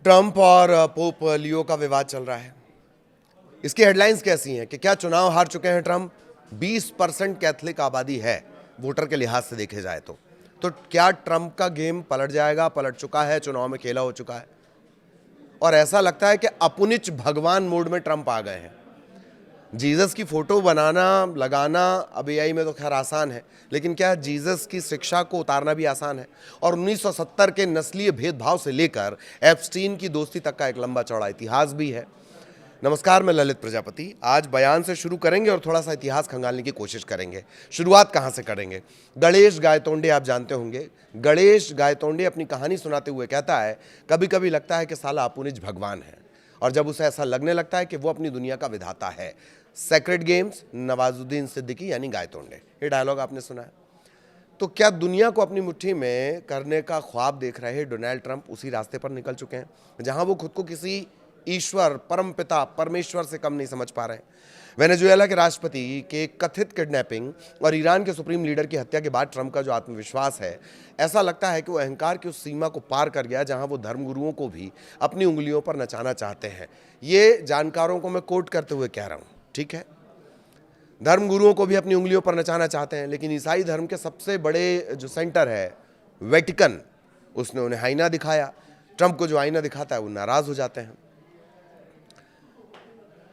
Trump और Pope Leo का विवाद चल रहा है। इसकी हेडलाइंस कैसी हैं कि क्या चुनाव हार चुके हैं ट्रंप? 20% कैथलिक आबादी है वोटर के लिहाज से देखे जाए तो क्या ट्रंप का गेम पलट जाएगा? पलट चुका है, चुनाव में खेला हो चुका है और ऐसा लगता है कि अपुनिच भगवान मोड में ट्रंप आ गए हैं। जीसस की फोटो बनाना लगाना अब एआई में तो खैर आसान है, लेकिन क्या जीसस की शिक्षा को उतारना भी आसान है? और 1970 के नस्लीय भेदभाव से लेकर एप्स्टीन की दोस्ती तक का एक लंबा चौड़ा इतिहास भी है। नमस्कार, मैं ललित प्रजापति। आज बयान से शुरू करेंगे और थोड़ा सा इतिहास खंगालने की कोशिश करेंगे। शुरुआत कहाँ से करेंगे? गणेश गायतोंडे आप जानते होंगे। गणेश गायतोंडे अपनी कहानी सुनाते हुए कहता है, कभी कभी लगता है कि साला अपुनिज भगवान है, और जब उसे ऐसा लगने लगता है कि वो अपनी दुनिया का विधाता है। सेक्रेड गेम्स, नवाजुद्दीन सिद्दीकी यानी गायतोंडे। ये डायलॉग आपने सुना है। तो क्या दुनिया को अपनी मुट्ठी में करने का ख्वाब देख रहे डोनाल्ड ट्रंप उसी रास्ते पर निकल चुके हैं, जहां वो खुद को किसी ईश्वर, परमपिता, परमेश्वर से कम नहीं समझ पा रहे हैं। वेनेजुएला के राष्ट्रपति के कथित किडनैपिंग और ईरान के सुप्रीम लीडर की हत्या के बाद ट्रंप का जो आत्मविश्वास है, ऐसा लगता है कि वो अहंकार की उस सीमा को पार कर गया जहां वो धर्मगुरुओं को भी अपनी उंगलियों पर नचाना चाहते हैं। ये जानकारों को मैं कोट करते हुए कह रहा हूं, ठीक है? धर्मगुरुओं को भी अपनी उंगलियों पर नचाना चाहते हैं, लेकिन ईसाई धर्म के सबसे बड़े जो सेंटर है वेटिकन, उसने उन्हें आईना दिखाया। ट्रंप को जो आईना दिखाता है वो नाराज हो जाते हैं।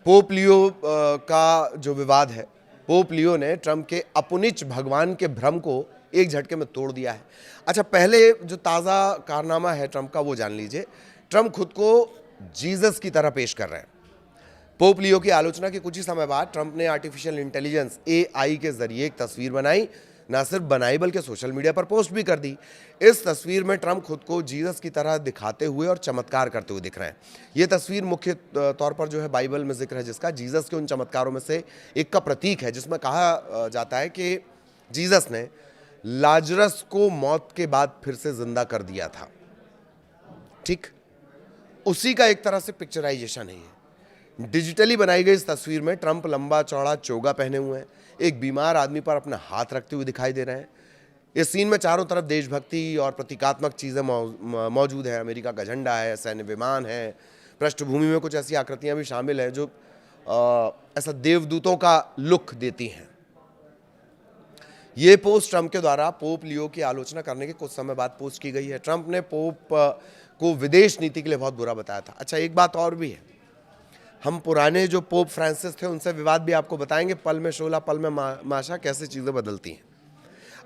पोप लियो का जो विवाद है, पोप लियो ने ट्रंप के अपुनिच भगवान के भ्रम को एक झटके में तोड़ दिया है। अच्छा, पहले जो ताज़ा कारनामा है ट्रंप का वो जान लीजिए। ट्रंप खुद को जीसस की तरह पेश कर रहे हैं। पोप लियो की आलोचना के कुछ ही समय बाद ट्रंप ने आर्टिफिशियल इंटेलिजेंस एआई के जरिए एक तस्वीर बनाई। ना सिर्फ बनाई बल्कि सोशल मीडिया पर पोस्ट भी कर दी। इस तस्वीर में ट्रंप खुद को जीसस की तरह दिखाते हुए और चमत्कार करते हुए दिख रहे हैं। ये तस्वीर मुख्य तौर पर जो है बाइबल में जिक्र है जिसका, जीसस के उन चमत्कारों में से एक का प्रतीक है, जिसमें कहा जाता है कि जीसस ने लाजरस को मौत के बाद फिर से जिंदा कर दिया था। ठीक उसी का एक तरह से पिक्चराइजेशन है ये। डिजिटली बनाई गई इस तस्वीर में ट्रंप लंबा चौड़ा चोगा पहने हुए हैं, एक बीमार आदमी पर अपना हाथ रखते हुए दिखाई दे रहे हैं। इस सीन में चारों तरफ देशभक्ति और प्रतीकात्मक चीज़ें मौजूद है। अमेरिका का झंडा है, सैन्य विमान है, पृष्ठभूमि में कुछ ऐसी आकृतियां भी शामिल हैं जो ऐसा देवदूतों का लुक देती हैं। ये पोस्ट ट्रंप के द्वारा पोप लियो की आलोचना करने के कुछ समय बाद पोस्ट की गई है। ट्रंप ने पोप को विदेश नीति के लिए बहुत बुरा बताया था। अच्छा, एक बात और भी है, हम पुराने जो पोप फ्रांसिस थे उनसे विवाद भी आपको बताएंगे। पल में शोला पल में माशा, कैसे चीज़ें बदलती हैं।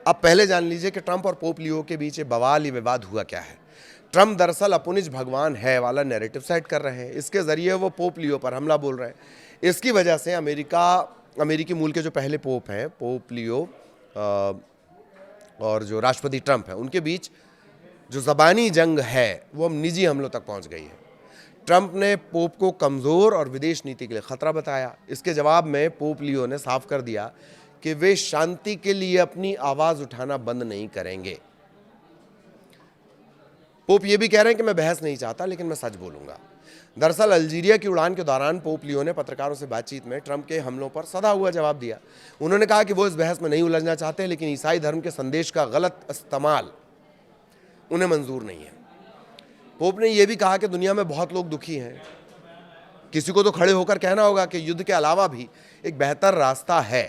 अब पहले जान लीजिए कि ट्रंप और पोप लियो के बीच ये बवाल, ये विवाद हुआ क्या है। ट्रंप दरअसल अपुनिज भगवान है वाला नैरेटिव सेट कर रहे हैं। इसके जरिए वो पोप लियो पर हमला बोल रहे हैं। इसकी वजह से अमेरिकी मूल के जो पहले पोप हैं, पोप लियो और जो राष्ट्रपति ट्रंप है, उनके बीच जो ज़बानी जंग है वो अब निजी हमलों तक पहुंच गई है। ट्रंप ने पोप को कमज़ोर और विदेश नीति के लिए खतरा बताया। इसके जवाब में पोप लियो ने साफ कर दिया कि वे शांति के लिए अपनी आवाज़ उठाना बंद नहीं करेंगे। पोप ये भी कह रहे हैं कि मैं बहस नहीं चाहता, लेकिन मैं सच बोलूंगा। दरअसल अल्जीरिया की उड़ान के दौरान पोप लियो ने पत्रकारों से बातचीत में ट्रंप के हमलों पर सधा हुआ जवाब दिया। उन्होंने कहा कि वो इस बहस में नहीं उलझना चाहते, लेकिन ईसाई धर्म के संदेश का गलत इस्तेमाल उन्हें मंजूर नहीं है। पोप ने यह भी कहा कि दुनिया में बहुत लोग दुखी हैं। किसी को तो खड़े होकर कहना होगा कि युद्ध के अलावा भी एक बेहतर रास्ता है।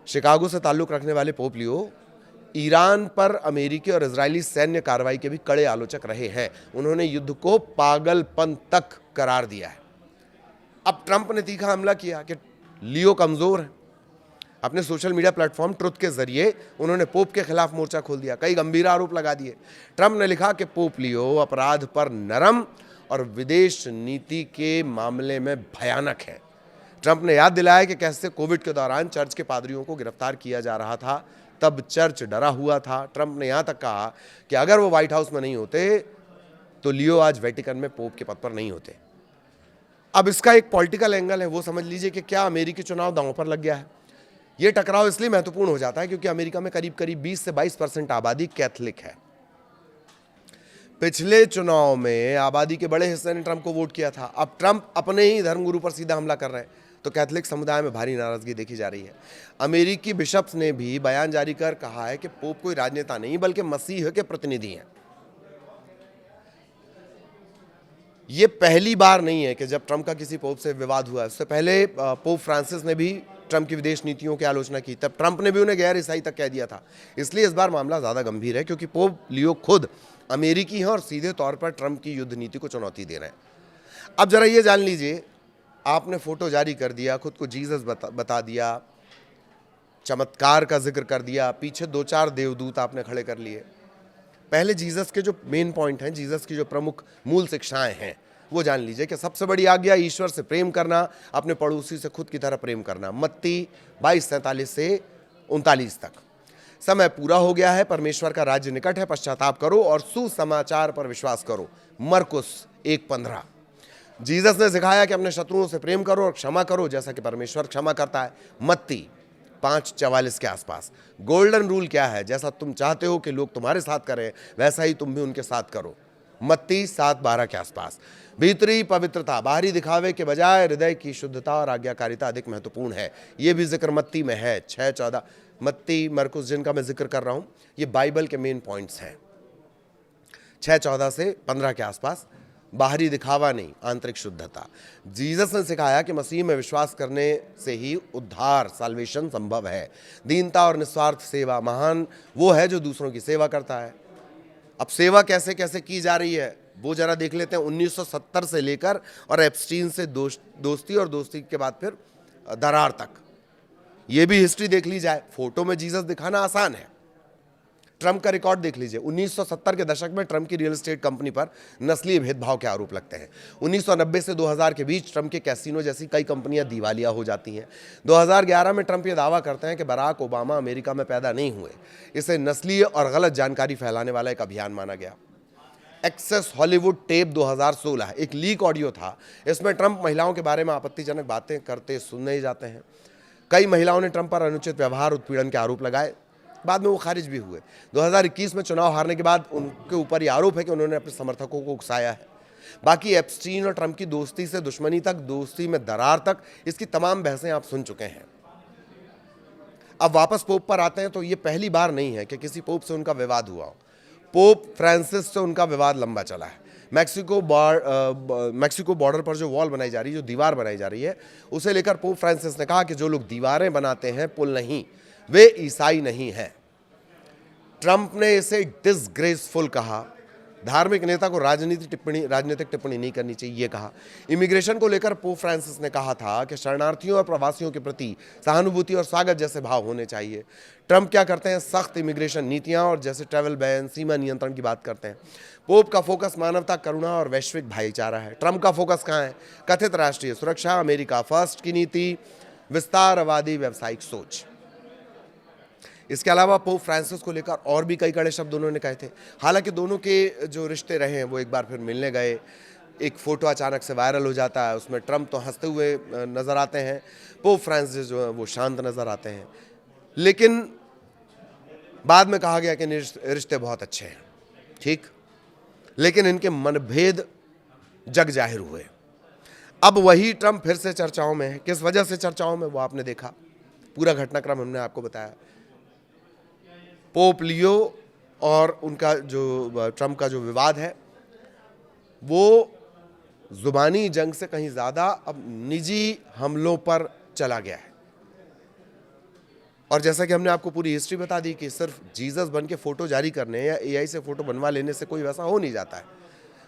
शिकागो से ताल्लुक रखने वाले पोप लियो ईरान पर अमेरिकी और इजरायली सैन्य कार्रवाई के भी कड़े आलोचक रहे हैं। उन्होंने युद्ध को पागलपन तक करार दिया है। अब ट्रंप ने तीखा हमला किया कि लियो कमजोर है। अपने सोशल मीडिया प्लेटफॉर्म ट्रुथ के जरिए उन्होंने पोप के खिलाफ मोर्चा खोल दिया, कई गंभीर आरोप लगा दिए। ट्रंप ने लिखा कि पोप लियो अपराध पर नरम और विदेश नीति के मामले में भयानक है। ट्रंप ने याद दिलाया कि कैसे कोविड के दौरान चर्च के पादरियों को गिरफ्तार किया जा रहा था, तब चर्च डरा हुआ था। ट्रंप ने यहाँ तक कहा कि अगर वो व्हाइट हाउस में नहीं होते तो लियो आज वेटिकन में पोप के पद पर नहीं होते। अब इसका एक पॉलिटिकल एंगल है, वो समझ लीजिए कि क्या अमेरिकी चुनाव दांव पर लग गया है। ये टकराव इसलिए महत्वपूर्ण हो जाता है क्योंकि अमेरिका में करीब 20 से 22% आबादी कैथलिक है। पिछले चुनाव में आबादी के बड़े हिस्से ने ट्रंप को वोट किया था। अब ट्रंप अपने ही धर्मगुरु पर सीधा हमला कर रहे हैं, तो कैथलिक समुदाय में भारी नाराजगी देखी जा रही है। अमेरिकी बिशप्स ने भी बयान जारी कर कहा है कि पोप कोई राजनेता नहीं बल्कि मसीह के प्रतिनिधि हैं। ये पहली बार नहीं है कि जब ट्रंप का किसी पोप से विवाद हुआ है। उससे पहले पोप फ्रांसिस ने भी ट्रंप की विदेश नीतियों की आलोचना की, तब ट्रंप ने भी उन्हें गैर ईसाई तक कह दिया था। इसलिए इस बार मामला ज़्यादा गंभीर है, क्योंकि पोप लियो खुद अमेरिकी हैं और सीधे तौर पर ट्रंप की युद्ध नीति को चुनौती दे रहे हैं। अब जरा ये जान लीजिए, आपने फोटो जारी कर दिया, खुद को जीसस बता दिया, चमत्कार का जिक्र कर दिया, पीछे 2-4 देवदूत आपने खड़े कर लिए। पहले जीसस के जो मेन पॉइंट हैं, जीसस की जो प्रमुख मूल शिक्षाएं हैं, वो जान लीजिए कि सबसे बड़ी आज्ञा ईश्वर से प्रेम करना, अपने पड़ोसी से खुद की तरह प्रेम करना। मत्ती 22:47 से 39 तक। समय पूरा हो गया है, परमेश्वर का राज्य निकट है, पश्चाताप करो और सुसमाचार पर विश्वास करो। मरकुस 1:15। जीसस ने सिखाया कि अपने शत्रुओं से प्रेम करो और क्षमा करो जैसा कि परमेश्वर क्षमा करता है। मत्ती 5:44 के आसपास। गोल्डन रूल क्या है? जैसा तुम चाहते हो कि लोग तुम्हारे साथ करें, वैसा ही तुम भी उनके साथ करो। मत्ती 7:12 के आसपास। भीतरी पवित्रता बाहरी दिखावे के बजाय हृदय की शुद्धता और आज्ञाकारिता अधिक महत्वपूर्ण है। ये भी जिक्र मत्ती में है 6:14। मत्ती, मरकुस जिनका मैं जिक्र कर रहा हूं, ये बाइबल के मेन पॉइंट्स हैं। 6:14 से 15 के आसपास। बाहरी दिखावा नहीं, आंतरिक शुद्धता। जीसस ने सिखाया कि मसीह में विश्वास करने से ही उद्धार, साल्वेशन संभव है। दीनता और निस्वार्थ सेवा। महान वो है जो दूसरों की सेवा करता है। अब सेवा कैसे कैसे की जा रही है वो जरा देख लेते हैं। 1970 से लेकर और एप्स्टीन से दोस्ती और दोस्ती के बाद फिर दरार तक, ये भी हिस्ट्री देख ली जाए। फोटो में जीसस दिखाना आसान है। ट्रंप का रिकॉर्ड देख लीजिए। 1970 के दशक में ट्रंप की रियल एस्टेट कंपनी पर नस्लीय भेदभाव के आरोप लगते हैं। 1990 से 2000 के बीच ट्रंप के कैसीनो जैसी कई कंपनियां दिवालिया हो जाती हैं। 2011 में ट्रंप ये दावा करते हैं कि बराक ओबामा अमेरिका में पैदा नहीं हुए। इसे नस्लीय और गलत जानकारी फैलाने वाला एक अभियान माना गया। एक्सेस हॉलीवुड टेप 2016, एक लीक ऑडियो था। इसमें ट्रंप महिलाओं के बारे में आपत्तिजनक बातें करते सुनने जाते हैं। कई महिलाओं ने ट्रंप पर अनुचित व्यवहार, उत्पीड़न के आरोप लगाए। बाद में वो खारिज भी हुए। 2021 में चुनाव हारने के बाद उनके ऊपर ये आरोप है कि उन्होंने अपने समर्थकों को उकसाया है। बाकी एप्स्टीन और ट्रंप की दोस्ती से दुश्मनी तक, दोस्ती में दरार तक, इसकी तमाम बहसें आप सुन चुके हैं। अब वापस पोप पर आते हैं, तो ये पहली बार नहीं है कि किसी पोप से उनका विवाद हुआ हो। पोप फ्रांसिस से उनका विवाद लंबा चला है। मैक्सिको बॉर्डर पर जो वॉल बनाई जा रही है, जो दीवार बनाई जा रही है, उसे लेकर पोप फ्रांसिस ने कहा कि जो लोग दीवारें बनाते हैं, पुल नहीं, वे ईसाई नहीं हैं। ट्रंप ने इसे डिसग्रेसफुल कहा। धार्मिक नेता को राजनीतिक टिप्पणी नहीं करनी चाहिए, ये कहा। इमिग्रेशन को लेकर पोप फ्रांसिस ने कहा था कि शरणार्थियों और प्रवासियों के प्रति सहानुभूति और स्वागत जैसे भाव होने चाहिए। ट्रंप क्या करते हैं? सख्त इमिग्रेशन नीतियां और जैसे ट्रैवल बैन, सीमा नियंत्रण की बात करते हैं। पोप का फोकस मानवता, करुणा और वैश्विक भाईचारा है। ट्रंप का फोकस कहाँ है? कथित राष्ट्रीय सुरक्षा, अमेरिका फर्स्ट की नीति, विस्तारवादी व्यावसायिक सोच। इसके अलावा पोप फ्रांसिस को लेकर और भी कई कड़े शब्द उन्होंने कहे थे। हालांकि दोनों के जो रिश्ते रहे हैं वो एक बार फिर मिलने गए। एक फोटो अचानक से वायरल हो जाता है, उसमें ट्रंप तो हंसते हुए नजर आते हैं, पोप फ्रांसिस जो है वो शांत नजर आते हैं। लेकिन बाद में कहा गया कि रिश्ते बहुत अच्छे हैं, ठीक, लेकिन इनके मनभेद जग जाहिर हुए। अब वही ट्रंप फिर से चर्चाओं में है। किस वजह से चर्चाओं में, वो आपने देखा। पूरा घटनाक्रम हमने आपको बताया। पोप लियो और उनका जो ट्रंप का जो विवाद है, वो जुबानी जंग से कहीं ज्यादा अब निजी हमलों पर चला गया है। और जैसा कि हमने आपको पूरी हिस्ट्री बता दी कि सिर्फ जीसस बन के फोटो जारी करने या एआई से फोटो बनवा लेने से कोई वैसा हो नहीं जाता है।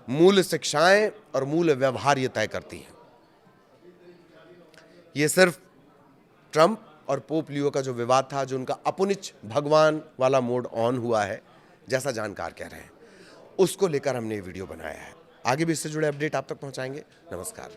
मूल शिक्षाएं और मूल व्यवहार ये तय करती हैं। ये सिर्फ ट्रंप और पोप लियो का जो विवाद था, जो उनका अपुनिच भगवान वाला मोड ऑन हुआ है, जैसा जानकार कह रहे हैं, उसको लेकर हमने ये वीडियो बनाया है। आगे भी इससे जुड़े अपडेट आप तक पहुंचाएंगे। नमस्कार।